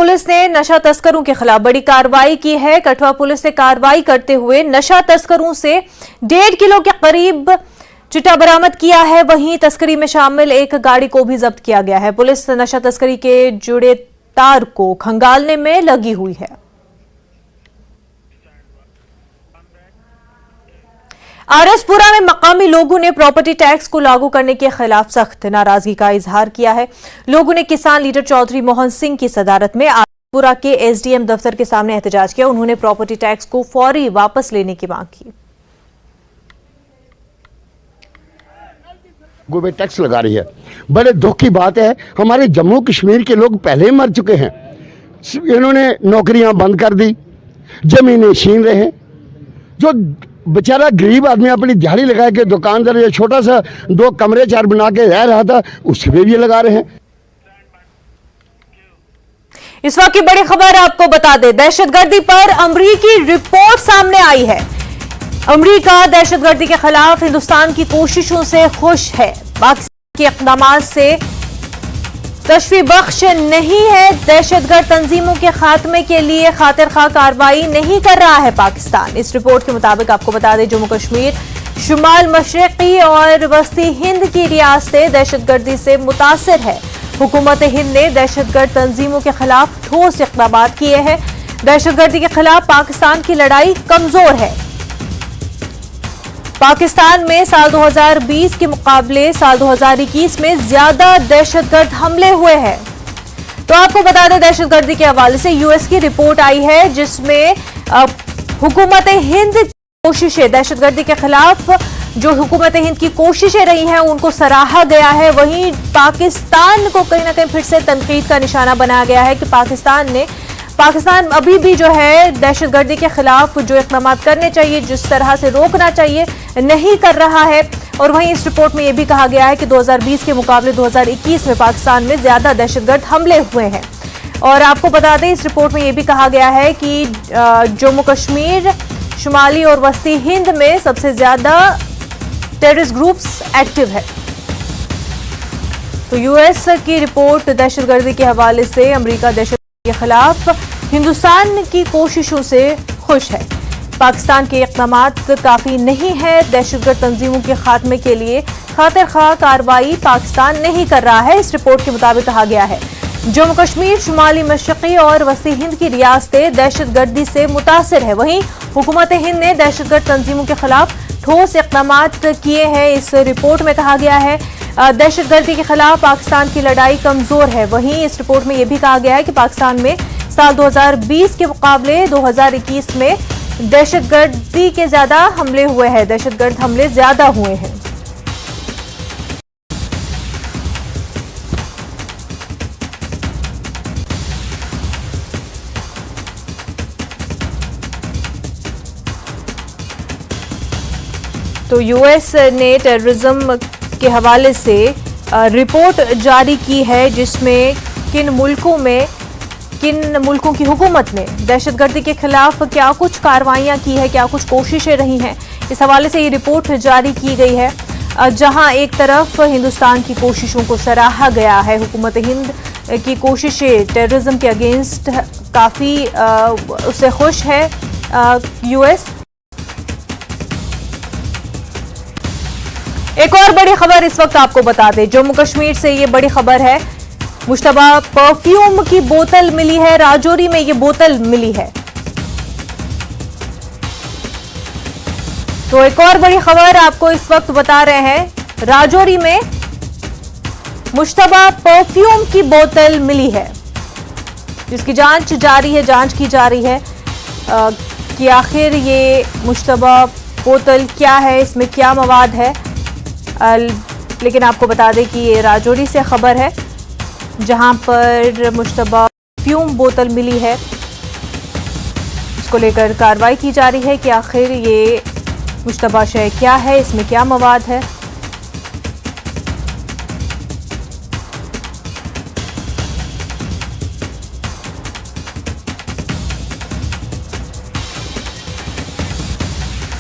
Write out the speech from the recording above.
Police ने नशा तस्करों के खिलाफ बड़ी कार्रवाई की है। कठुआ पुलिस ने कार्रवाई करते हुए नशा तस्करों से 1.5 किलो के करीब चिट्टा बरामद किया है। वहीं तस्करी में शामिल एक गाड़ी को भी जब्त किया गया है। पुलिस नशा तस्करी के जुड़े तार को खंगालने में लगी हुई है। आरएसपुरा में मकामी लोगों ने प्रॉपर्टी टैक्स को लागू करने के खिलाफ सख्त नाराजगी का इजहार किया है। लोगों ने किसान लीडर चौधरी मोहन सिंह की सदारत में आरएसपुरा के एसडीएम दफ्तर के सामने एहतजाज किया। उन्होंने प्रॉपर्टी टैक्स को फौरी वापस लेने की मांग की। गवर्नमेंट टैक्स लगा रही है, बड़े दुख की बात है। हमारे जम्मू कश्मीर के लोग पहले ही मर चुके हैं। इन्होंने नौकरियां बंद कर दी, जमीनें छीन रहे हैं। जो बेचारा गरीब आदमी अपनी दिहाड़ी लगा के दुकानदार या छोटा सा 2 कमरे 4 बना के रह रहा था, उससे भी ये लगा रहे हैं। इस वक्त की बड़ी खबर आपको बता दें, दहशतगर्दी पर अमरीकी रिपोर्ट सामने आई है। अमरीका दहशतगर्दी के खिलाफ हिंदुस्तान की कोशिशों से खुश है। पाकिस्तान के इक़दामात से तशवी बख्श नहीं है। दहशतगर्द तंजीमों के खात्मे के लिए खातिर खा कार्रवाई नहीं कर रहा है पाकिस्तान। इस रिपोर्ट के मुताबिक आपको बता दें, जम्मू कश्मीर, शुमाल मशरक़ी और वस्ती हिंद की रियासतें दहशतगर्दी से मुतासिर है। हुकूमत हिंद ने दहशतगर्द तंजीमों के खिलाफ ठोस इक़दाम किए हैं। दहशतगर्दी के खिलाफ पाकिस्तान की लड़ाई कमजोर है। पाकिस्तान में साल 2020 के मुकाबले साल 2021 में ज्यादा दहशतगर्द हमले हुए हैं। तो आपको बता दें, दहशतगर्दी के हवाले से यूएस की रिपोर्ट आई है, जिसमें हुकूमत हिंद की कोशिशें, दहशतगर्दी के खिलाफ जो हुकूमत हिंद की कोशिशें रही हैं, उनको सराहा गया है। वहीं पाकिस्तान को कहीं ना कहीं फिर से तनकीद का निशाना बनाया गया है कि पाकिस्तान अभी भी जो है दहशतगर्दी के खिलाफ जो इक़दाम करने चाहिए, जिस तरह से रोकना चाहिए, नहीं कर रहा है। और वहीं इस रिपोर्ट में यह भी कहा गया है कि 2020 के मुकाबले 2021 में पाकिस्तान में ज्यादा दहशतगर्द हमले हुए हैं। और आपको बता दें, इस रिपोर्ट में यह भी कहा गया है कि जम्मू कश्मीर, शुमाली और वस्ती हिंद में सबसे ज्यादा टेररिस्ट ग्रुप्स एक्टिव है। तो यूएस की रिपोर्ट दहशतगर्दी के हवाले से अमेरिका दहशतगर्दी के खिलाफ हिंदुस्तान की कोशिशों से खुश है। पाकिस्तान के इक़दामात काफी नहीं है। दहशतगर्द तंजीमों के खात्मे के लिए खातिर खा कार्रवाई पाकिस्तान नहीं कर रहा है। इस रिपोर्ट के मुताबिक कहा गया है, जम्मू कश्मीर, शुमाली मशरक़ी और वस्ती हिंद की रियासतें दहशतगर्दी से मुतासिर है। वहीं हुकूमत हिंद ने दहशतगर्द तंजीमों के खिलाफ ठोस इक़दाम किए हैं। इस रिपोर्ट में कहा गया है, दहशतगर्दी के खिलाफ पाकिस्तान की लड़ाई कमजोर है। वहीं इस रिपोर्ट में यह भी कहा गया है कि पाकिस्तान में साल 2020 के मुकाबले 2021 में दहशतगर्दी के ज्यादा हमले हुए हैं, दहशतगर्द हमले ज्यादा हुए हैं। तो यूएस ने टेररिज्म के हवाले से रिपोर्ट जारी की है, जिसमें किन मुल्कों की हुकूमत ने दहशतगर्दी के खिलाफ क्या कुछ कार्रवाइयां की है, क्या कुछ कोशिशें रही हैं। इस हवाले से ये रिपोर्ट जारी की गई है, जहां एक तरफ हिंदुस्तान की कोशिशों को सराहा गया है। हुकूमत हिंद की कोशिशें टेररिज्म के अगेंस्ट काफ़ी उससे खुश है यूएस। एक और बड़ी खबर इस वक्त आपको बता दें, जम्मू कश्मीर से ये बड़ी खबर है। मुश्तबा परफ्यूम की बोतल मिली है, राजौरी में ये बोतल मिली है। तो एक और बड़ी खबर आपको इस वक्त बता रहे हैं, राजौरी में मुश्तबा परफ्यूम की बोतल मिली है, जिसकी जांच जारी है, जांच की जा रही है कि आखिर ये मुश्तबा बोतल क्या है, इसमें क्या मवाद है। लेकिन आपको बता दें कि ये राजौरी से खबर है, जहां पर मुश्तबा परफ्यूम बोतल मिली है। इसको लेकर कार्रवाई की जा रही है कि आखिर ये मुश्तबा शय क्या है, इसमें क्या मवाद है।